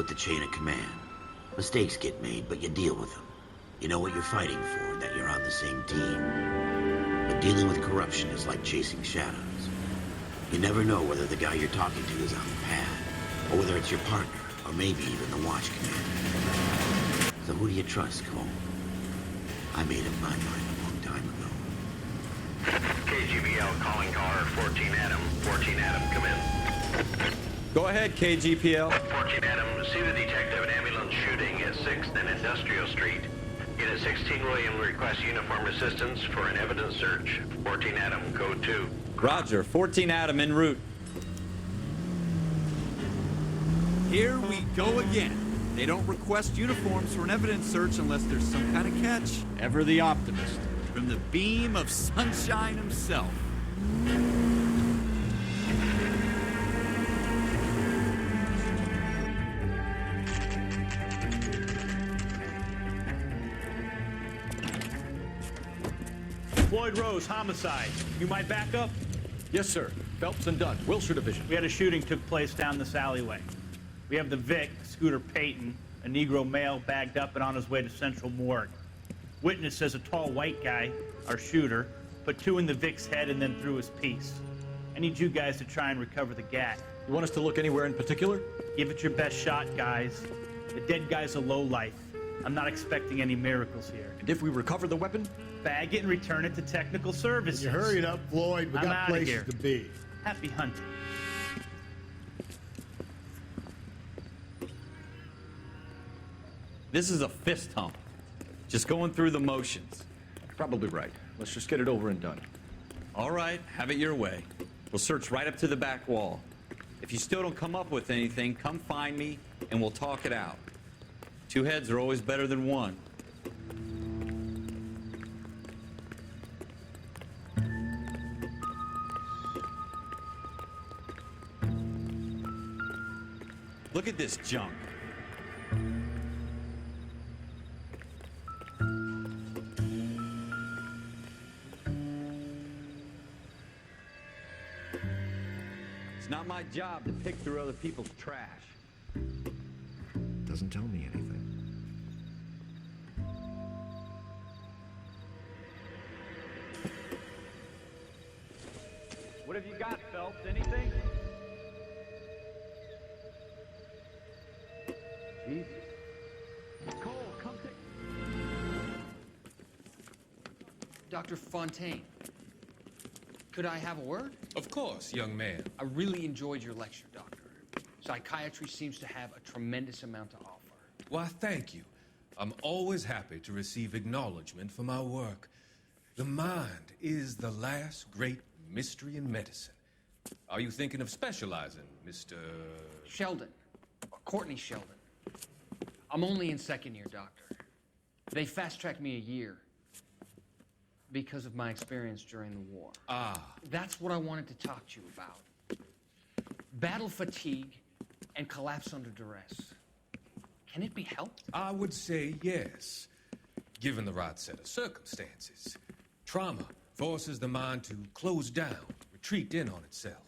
with the chain of command. Mistakes get made, but you deal with them. You know what you're fighting for, that you're on the same team. But dealing with corruption is like chasing shadows. You never know whether the guy you're talking to is on the pad, or whether it's your partner, or maybe even the watch commander. So who do you trust, Cole? I made up my mind a long time ago. KGBL calling car 14 Adam. 14 Adam, come in. Go ahead, KGPL. 14 Adam, see the detective an ambulance shooting at 6th and Industrial Street. Unit 16 William requests uniform assistance for an evidence search. 14 Adam, code 2. Roger, 14 Adam en route. Here we go again. They don't request uniforms for an evidence search unless there's some kind of catch. Ever the optimist. From the beam of sunshine himself. Floyd Rose, homicide. You might back up? Yes, sir. Phelps and Dunn, Wilshire Division. We had a shooting took place down this alleyway. We have the Vic, Scooter Payton, a Negro male bagged up and on his way to Central Morgue. Witness says a tall white guy, our shooter, put 2 in the Vic's head and then threw his piece. I need you guys to try and recover the gat. You want us to look anywhere in particular? Give it your best shot, guys. The dead guy's a lowlife. I'm not expecting any miracles here. And if we recover the weapon? Bag it and return it to technical services. You hurry it up, Floyd. We I'm got outta places here. to be. Happy hunting. This is a fist hump. Just going through the motions. Probably right. Let's just get it over and done. All right, have it your way. We'll search right up to the back wall. If you still don't come up with anything, come find me and we'll talk it out. 2 heads are always better than 1. Look at this junk. It's not my job to pick through other people's trash. Doesn't tell me anything. What have you got, Phelps? Anything? Jesus. Cole, come take... Dr. Fontaine, could I have a word? Of course, young man. I really enjoyed your lecture, Doctor. Psychiatry seems to have a tremendous amount to offer. Why, thank you. I'm always happy to receive acknowledgement for my work. The mind is the last great mystery in medicine. Are you thinking of specializing, Mr. Sheldon, or Courtney Sheldon. I'm only in 2nd year, Doctor. They fast-tracked me a year because of my experience during the war. Ah. That's what I wanted to talk to you about. Battle fatigue and collapse under duress. Can it be helped? I would say yes, given the right set of circumstances. Trauma forces the mind to close down, retreat in on itself.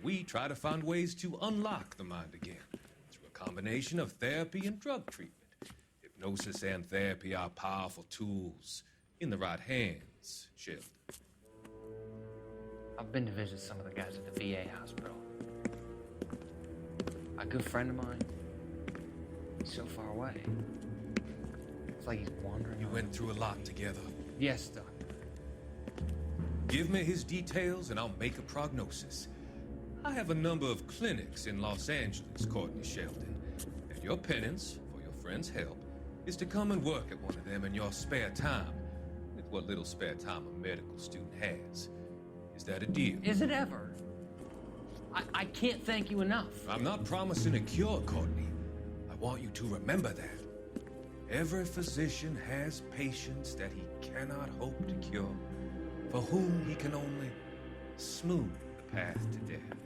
We try to find ways to unlock the mind again through a combination of therapy and drug treatment. Hypnosis and therapy are powerful tools in the right hands, Sheldon. I've been to visit some of the guys at the VA hospital. A good friend of mine, he's so far away. It's like he's wandering. You went through a lot together. Yes, Doctor. Give me his details and I'll make a prognosis. I have a number of clinics in Los Angeles, Courtney Sheldon, and your penance, for your friend's help, is to come and work at one of them in your spare time, with what little spare time a medical student has. Is that a deal? Is it ever? I can't thank you enough. I'm not promising a cure, Courtney. I want you to remember that. Every physician has patients that he cannot hope to cure, for whom he can only smooth the path to death.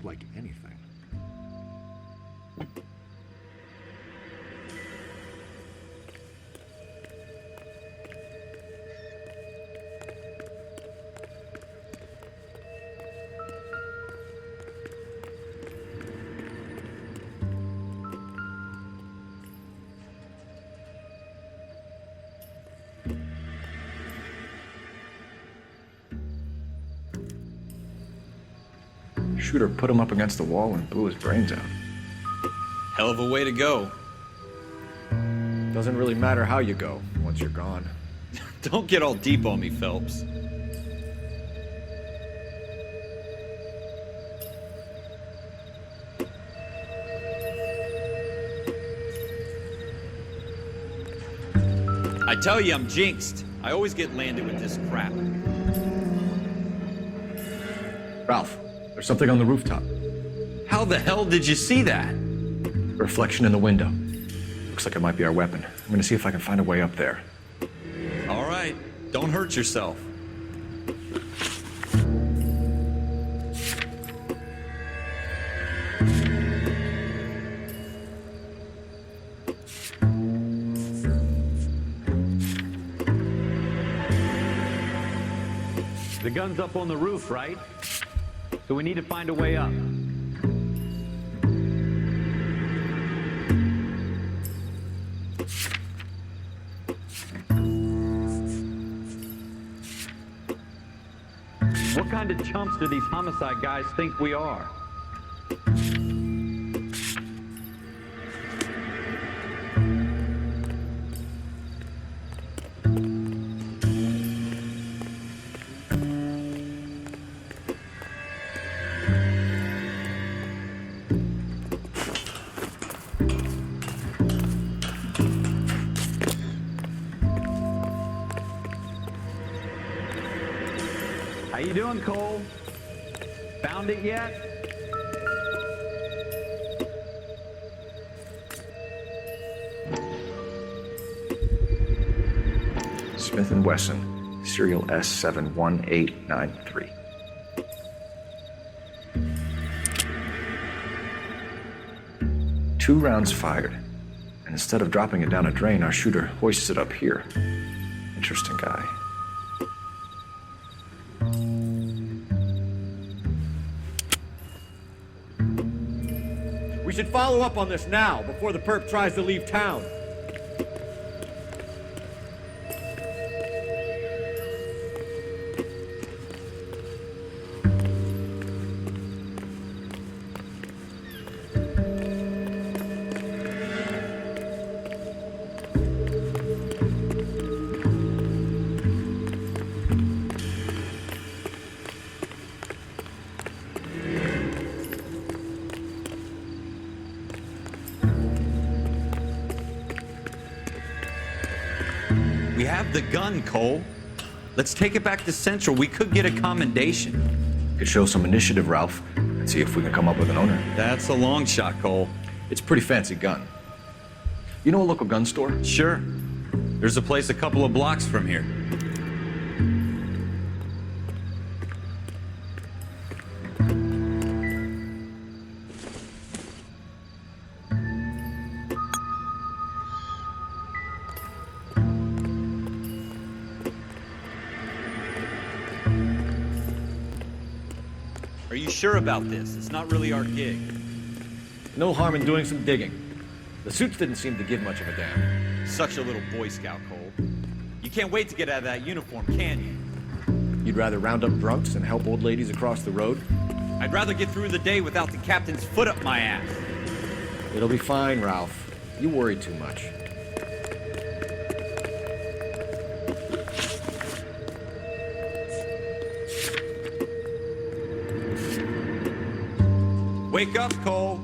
like anything. Shooter put him up against the wall and blew his brains out. Hell of a way to go. Doesn't really matter how you go once you're gone. Don't get all deep on me, Phelps. I tell you, I'm jinxed. I always get landed with this crap. Ralph, there's something on the rooftop. How the hell did you see that? Reflection in the window. Looks like it might be our weapon. I'm gonna see if I can find a way up there. All right, don't hurt yourself. The gun's up on the roof, right? So we need to find a way up. What kind of chumps do these homicide guys think we are? How you doing, Cole? Found it yet? Smith & Wesson, serial S71893. Two rounds fired, and instead of dropping it down a drain, our shooter hoists it up here. Interesting guy. We should follow up on this now, before the perp tries to leave town. We have the gun, Cole. Let's take it back to Central. We could get a commendation. Could show some initiative, Ralph, and see if we can come up with an owner. That's a long shot, Cole. It's a pretty fancy gun. You know a local gun store? Sure. There's a place a couple of blocks from here. Are you sure about this? It's not really our gig. No harm in doing some digging. The suits didn't seem to give much of a damn. Such a little Boy Scout, Cole. You can't wait to get out of that uniform, can you? You'd rather round up drunks and help old ladies across the road? I'd rather get through the day without the captain's foot up my ass. It'll be fine, Ralph. You worry too much. Wake up, Cole.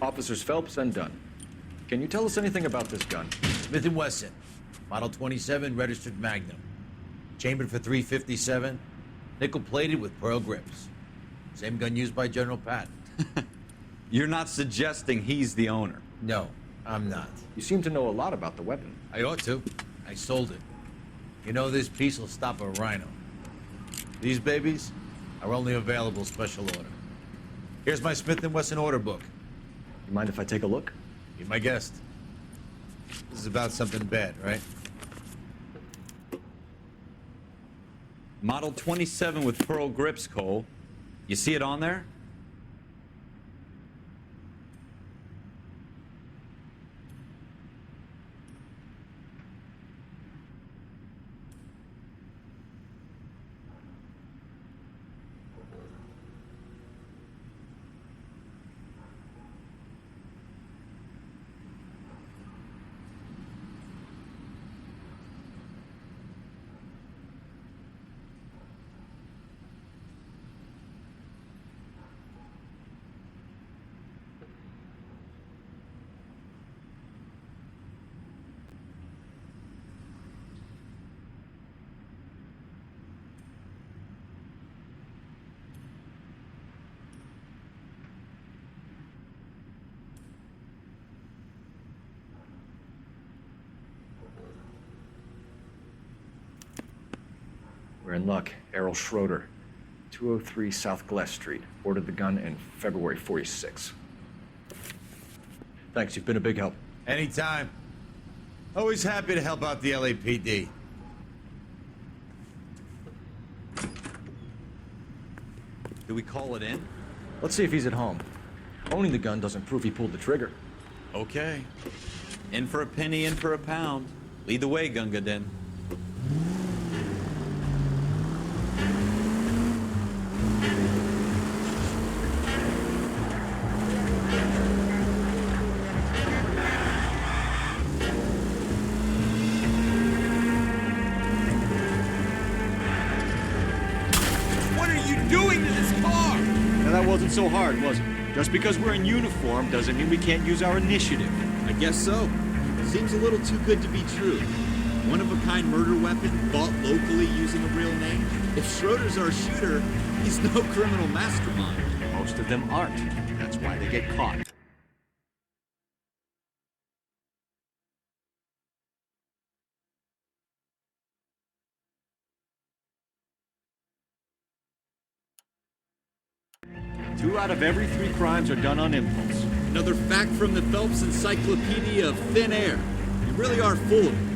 Officers Phelps and Dunn. Can you tell us anything about this gun? Smith & Wesson, Model 27, registered Magnum. Chambered for .357, nickel-plated with pearl grips. Same gun used by General Patton. You're not suggesting he's the owner? No, I'm not. You seem to know a lot about the weapon. I ought to. I sold it. You know, this piece will stop a rhino. These babies are only available special order. Here's my Smith & Wesson order book. You mind if I take a look? Be my guest. This is about something bad, right? Model 27 with pearl grips, Cole. You see it on there? We're in luck. Errol Schroeder, 203 South Glass Street. Ordered the gun in February '46. Thanks, you've been a big help. Anytime. Always happy to help out the LAPD. Do we call it in? Let's see if he's at home. Owning the gun doesn't prove he pulled the trigger. Okay. In for a penny, in for a pound. Lead the way, Gunga Din. What are you doing to this car? Now that wasn't so hard, was it? Just because we're in uniform doesn't mean we can't use our initiative. I guess so. Seems a little too good to be true. One-of-a-kind murder weapon bought locally using a real name. If Schroeder's our shooter, he's no criminal mastermind. Most of them aren't. That's why they get caught. Two out of every 3 crimes are done on impulse. Another fact from the Phelps Encyclopedia of Thin Air. You really are full of it.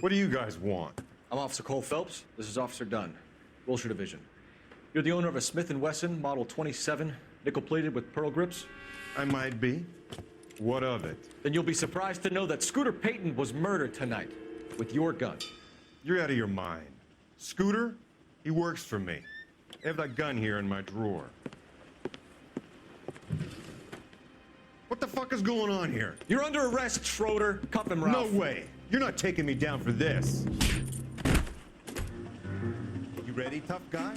What do you guys want? I'm Officer Cole Phelps. This is Officer Dunn, Wilshire Division. You're the owner of a Smith & Wesson Model 27, nickel-plated with pearl grips? I might be. What of it? Then you'll be surprised to know that Scooter Payton was murdered tonight with your gun. You're out of your mind. Scooter? He works for me. I have that gun here in my drawer. What the fuck is going on here? You're under arrest, Schroeder. Cuff him, Ralph. No way. You're not taking me down for this. You ready, tough guy?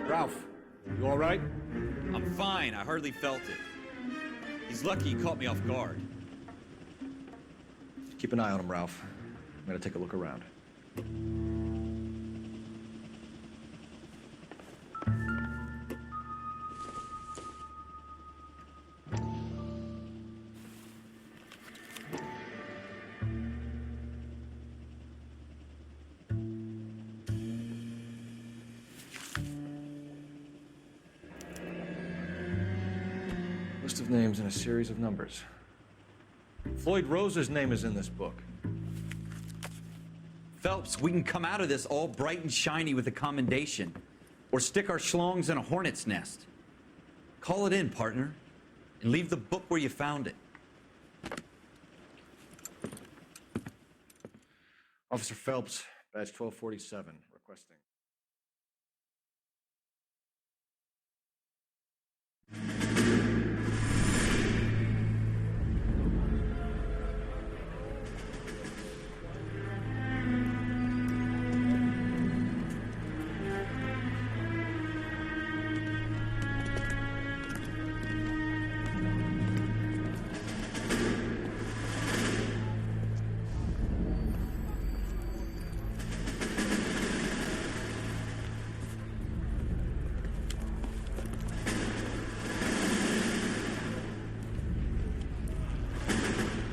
Ralph, you all right? I'm fine. I hardly felt it. He's lucky he caught me off guard. Keep an eye on him, Ralph. I'm gonna take a look around. List of names and a series of numbers. Floyd Rose's name is in this book. Phelps, we can come out of this all bright and shiny with a commendation, or stick our schlongs in a hornet's nest. Call it in, partner, and leave the book where you found it. Officer Phelps, badge 1247, requesting.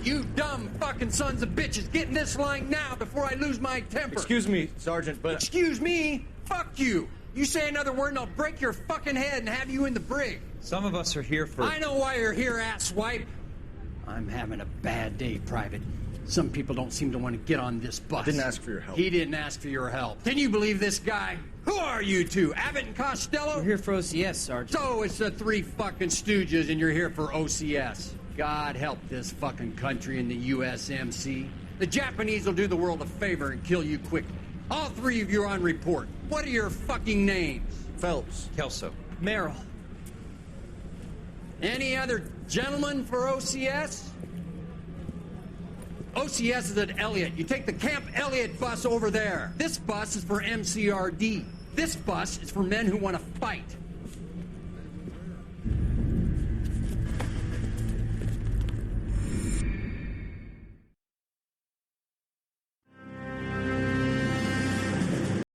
You dumb fucking sons of bitches, get in this line now before I lose my temper. Excuse me, Sergeant, but... Excuse me? Fuck you. You say another word and I'll break your fucking head and have you in the brig. Some of us are here for... I know why you're here, asswipe. I'm having a bad day, Private. Some people don't seem to want to get on this bus. I didn't ask for your help. He didn't ask for your help. Can you believe this guy? Who are you two? Abbott and Costello? We're here for OCS, Sergeant. So it's the three fucking stooges and you're here for OCS. God help this fucking country and the USMC. The Japanese will do the world a favor and kill you quickly. All three of you are on report. What are your fucking names? Phelps. Kelso. Merrill. Any other gentlemen for OCS? OCS is at Elliott. You take the Camp Elliott bus over there. This bus is for MCRD. This bus is for men who want to fight.